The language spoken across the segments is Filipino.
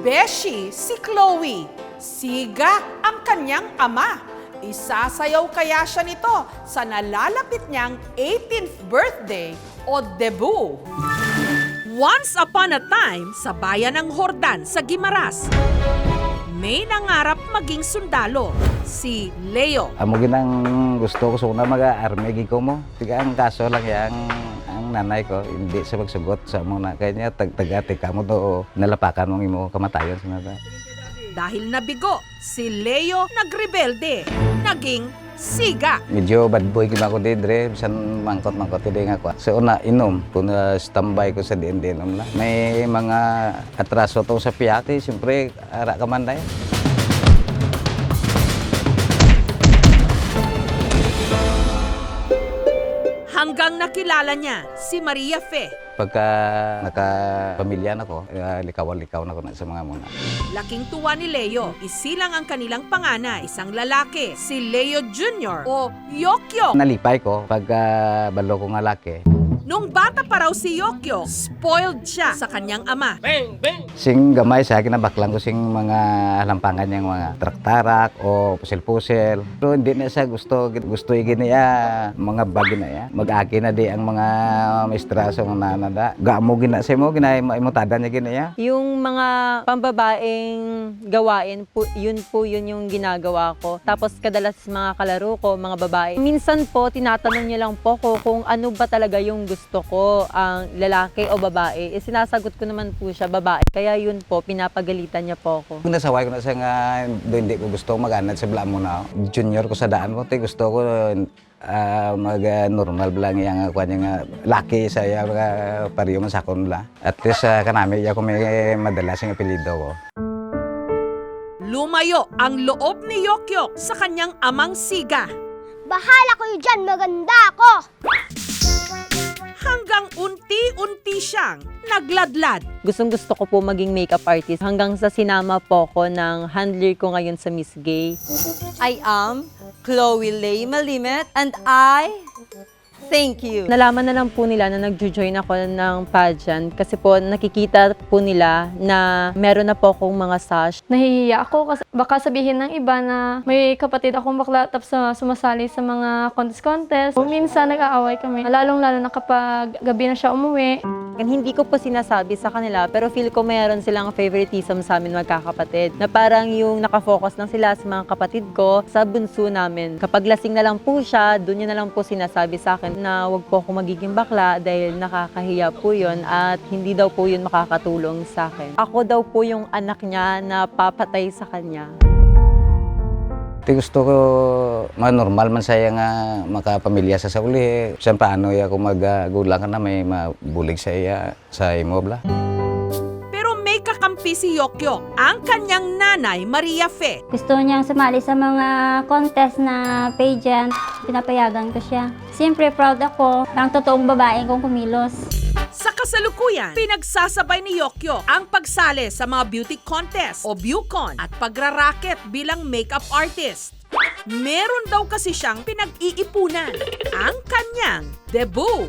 Beshi si Chloe. Siga ang kanyang ama. Isasayaw kaya siya nito sa nalalapit niyang 18th birthday o debut. Once upon a time, sa bayan ng Hordan sa Guimaras, may nangarap maging sundalo, si Leo. Amo ginang gusto ko suna mag-army ko mo. Tiga ang kaso lang yang ang nanay ko hindi sa magsugot sa muna kanya tag-tagati ka mo do nalapakan mo imo kamatayon sa nada. Dahil nabigo, si Leo nagrebelde, naging siga. Medyo bad boy gina ko didre bisan mangkot-mangkot din ako. So una inom kung standby ko sa diin-diinom na. May mga atraso to sa piyati, siyempre ara ka man day. Hanggang nakilala niya si Maria Fe. Pagka nakapamilya na ko, likaw-likaw na ko na sa mga muna. Laking tuwa ni Leo, isilang ang kanilang panganay, isang lalaki, si Leo Jr. o Yokyok. Nalipay ko pagka balo ko nga laki. Nung bata pa raw si Yokyok, spoiled siya sa kanyang ama. Sing gamay sa akin, nabaklang ko sing mga lampangan niyang mga traktarak o pusil-pusil. Pero hindi na siya gusto igin niya, mga bagi na ya. Mag-aki na di ang mga maestraso ng nanada. Gaamo gina sa mo, imutada niya ginaya. Yung mga pambabaeng gawain, yun yung ginagawa ko. Tapos kadalas mga kalaro ko, mga babae. Minsan po, tinatanong niya lang po ko kung ano ba talaga yung gusto ko, ang lalaki o babae. Sinasagot ko naman po siya, babae. Kaya yun po, pinapagalitan niya po ako. Kung nasaway ko na siya nga, hindi ko gusto mag-anad sa bala mo na. Junior ko sa daan mo, gusto ko mag-normal lang yung nga laki sa mga pariyo man sakon la. At least kanami ko may madalas yung apelido ko. Lumayo ang loob ni Yokyok sa kanyang amang siga. Bahala kayo dyan, maganda ako! Hanggang unti-unti siyang nagladlad. Gustong-gusto ko po maging makeup artist hanggang sa sinama po ko ng handler ko ngayon sa Miss Gay. I am Chloe Lay Malimit and I thank you. Nalaman na lang po nila na nag-join ako ng pageant kasi po nakikita po nila na meron na po akong mga sash. Nahihiya ako kasi baka sabihin ng iba na may kapatid akong bakla tapos sumasali sa mga contest-contest. Minsan nag-aaway kami, lalong-lalo na kapag gabi na siya umuwi. Hindi ko po sinasabi sa kanila pero feel ko mayroon silang favoritism sa amin magkakapatid. Na parang yung nakafocus lang sila sa mga kapatid ko sa bunso namin. Kapag lasing na lang po siya, doon niya na lang po sinasabi sa akin na wag po ako magiging bakla dahil nakakahiya po yun at hindi daw po yun makakatulong sa akin. Ako daw po yung anak niya na papatay sa kanya. Gusto ko normal man saya nga makapamilya sa uli. Siyempre paano ya kung maggulang ka na may mabulig sa iya sa imo bla. Pero may kakampi si Yokyok, ang kanyang nanay Maria Fe. Gusto niyang sumali sa mga contest na pageant. Pinapayagan ko siya. Siyempre proud ako. Parang totoong babae kong kumilos. Sa kasalukuyan, pinagsasabay ni Yokyok ang pagsali sa mga beauty contest o BeauCon at pagraraket bilang makeup artist. Meron daw kasi siyang pinag-iipunan, ang kanyang debut.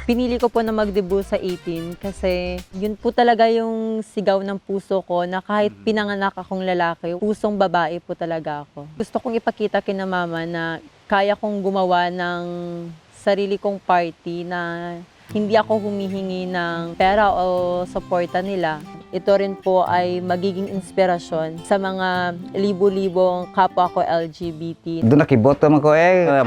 Pinili ko po na mag-debut sa 18 kasi yun po talaga yung sigaw ng puso ko na kahit pinanganak akong lalaki, pusong babae po talaga ako. Gusto kong ipakita kina mama na kaya kong gumawa ng sarili kong party na hindi ako humihingi ng pera o suporta nila. Ito rin po ay magiging inspirasyon sa mga libo-libong kapwa ko LGBT. Doon nakibot naman ko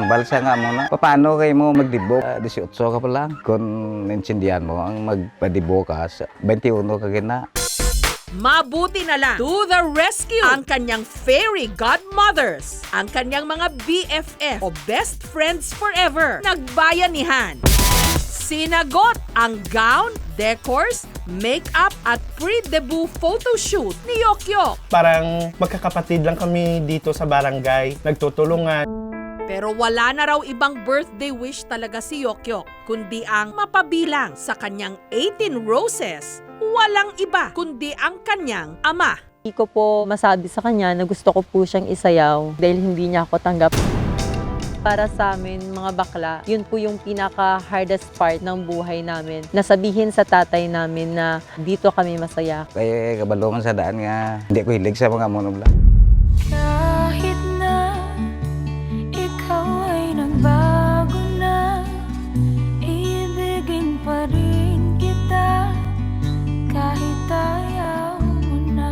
balsa nga muna. Paano kayo mo magdibo? 18 ka pa lang. Kung naintindihan mo, ang magpadibo ka, 21 ka gina. Mabuti na lang, to the rescue, ang kanyang fairy godmothers, ang kanyang mga BFF o best friends forever, nagbayanihan. Sinagot ang gown, decors, makeup at pre-debut photoshoot ni Yokyok. Parang magkakapatid lang kami dito sa barangay, nagtutulungan. Pero wala na raw ibang birthday wish talaga si Yokyok, kundi ang mapabilang sa kanyang 18 roses. Walang iba kundi ang kanyang ama. Hindi ko po masabi sa kanya na gusto ko po siyang isayaw dahil hindi niya ako tanggap. Para sa amin, mga bakla, yun po yung pinaka-hardest part ng buhay namin. Nasabihin sa tatay namin na dito kami masaya. Kaya kabalungan sa daan nga, hindi ko hilig sa mga monoblock. Kahit na ikaw ay nagbago na, ibigin pa rin kita kahit ayaw mo na.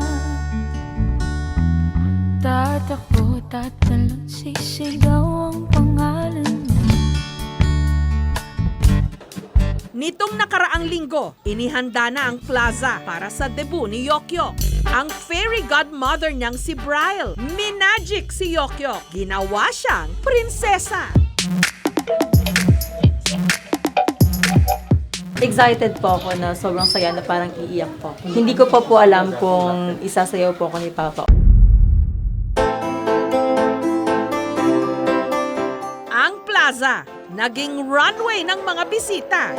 Tatakbo, tatalon, sisigaw ang pangalan mo. Nitong nakaraang linggo, inihanda na ang plaza para sa debut ni Yokyok. Ang fairy godmother niyang si Bryle. Minagic si Yokyok. Ginawa siyang prinsesa. Excited po ako na sobrang saya na parang iiyak po. Hindi ko pa po alam kung isasayaw po ako ni Papa. Ang plaza, naging runway ng mga bisita.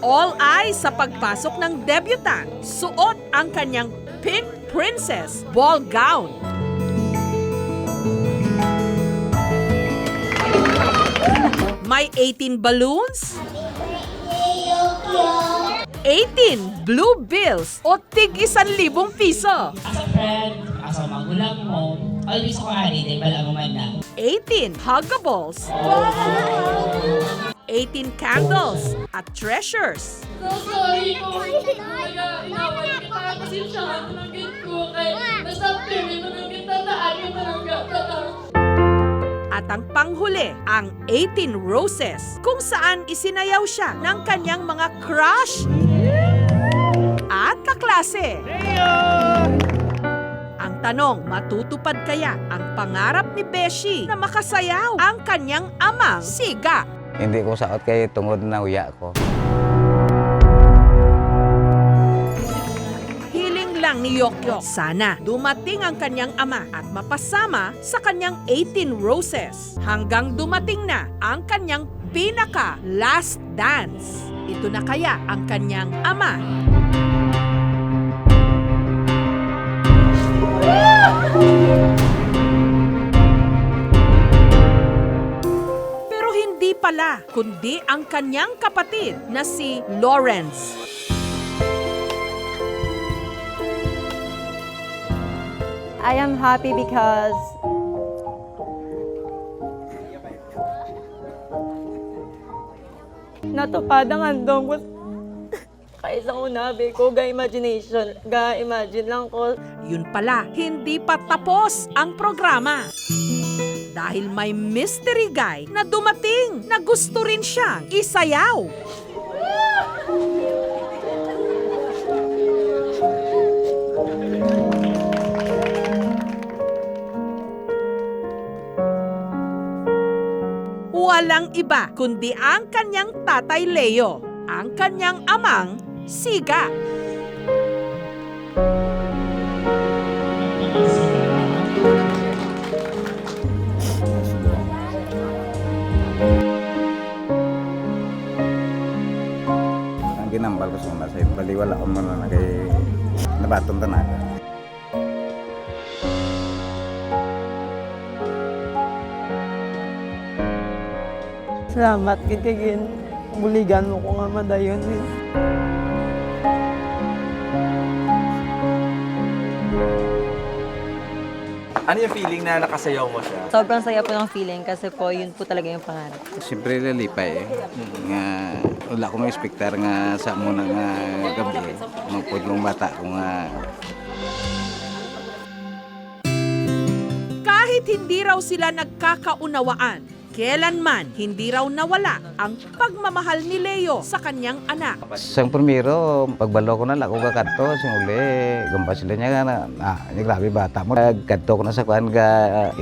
All eyes sa pagpasok ng debutant. Suot ang kanyang Pink Princess ball gown. May 18 balloons, 18 blue bills o tig 1,000 piso. As a friend, as a magulang mo, always ko ari, di bala mo man na. 18 huggables, 18 candles at treasures. So sorry kung talaga inawal kita kasi siya mananggit ko kay basta pili mananggit na aking mananggit na. At ang panghuli, ang 18 roses, kung saan isinayaw siya ng kanyang mga crush at kaklase. Ang tanong, matutupad kaya ang pangarap ni Beshi na makasayaw ang kanyang amang Siga? Hindi ko saot kay tungod na uya ko. Hiling lang ni Yokyok, sana dumating ang kanyang ama at mapasama sa kanyang 18 roses hanggang dumating na ang kanyang pinaka last dance. Ito na kaya ang kanyang ama. Pero hindi pala, kundi ang kanyang kapatid na si Lawrence. I am happy because natupad ang handong ko. Kaisang unabi ko, ga-imagine lang ko. Yun pala, hindi pa tapos ang programa. Dahil may mystery guy na dumating na gusto rin siyang isayaw. Walang iba kundi ang kanyang tatay Leo, ang kanyang amang Siga. Ang ginambal ko sa sa'yo, baliwala ko muna na kay nabatong tanaga. Salamat kikigin. Buligan mo ko nga madayon. Ano yung feeling na nakasayaw mo siya? Sobrang saya po ng feeling kasi po yun po talaga yung pangarap. Siyempre lalipay nga wala ko ma-expectar nga sa muna nga gabi magpudlong bata ko nga. Kahit hindi raw sila nagkakaunawaan, kailanman hindi raw nawala ang pagmamahal ni Leo sa kanyang anak. Sang primero, pagbalo ko na lang ako kakanto, sing uli, gamba sila niya nga na, grabe bata mo. Kanto ko na sa kuhan ga,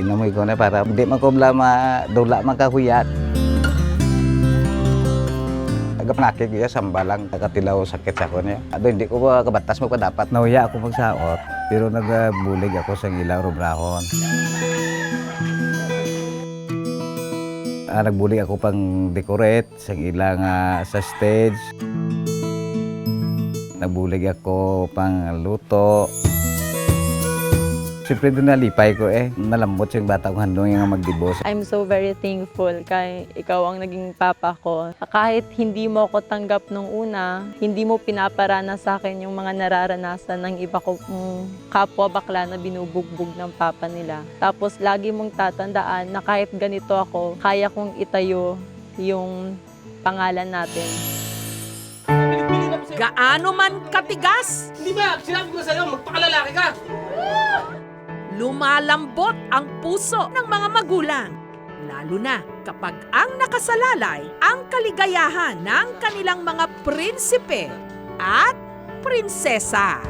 inamoy ko na para hindi man ko dula makahuyat. Agap nakik iya sambalang katilaw sakit sa kuhan niya. Ado hindi ko ba kabatas mo pa dapat. Nauya ako magsaot, pero nagbulig ako sa ilaw rubrahon. Nagbulig ako pang decorate sa ilang sa stage. Nabulig ako pang luto. Siyempre doon nalipay ko Nalambot yung bata ko handong yung magdibos. I'm so very thankful kay ikaw ang naging papa ko. Kahit hindi mo ako tanggap nung una, hindi mo pinaparana sa akin yung mga nararanasan ng iba kong kapwa bakla na binubugbog ng papa nila. Tapos lagi mong tatandaan na kahit ganito ako, kaya kong itayo yung pangalan natin. Gaano man katigas, Hindi ba? Sinabi ko sa'yo, magpakalalaki ka. lumalambot ang puso ng mga magulang. Lalo na kapag ang nakasalalay ang kaligayahan ng kanilang mga prinsipe at prinsesa.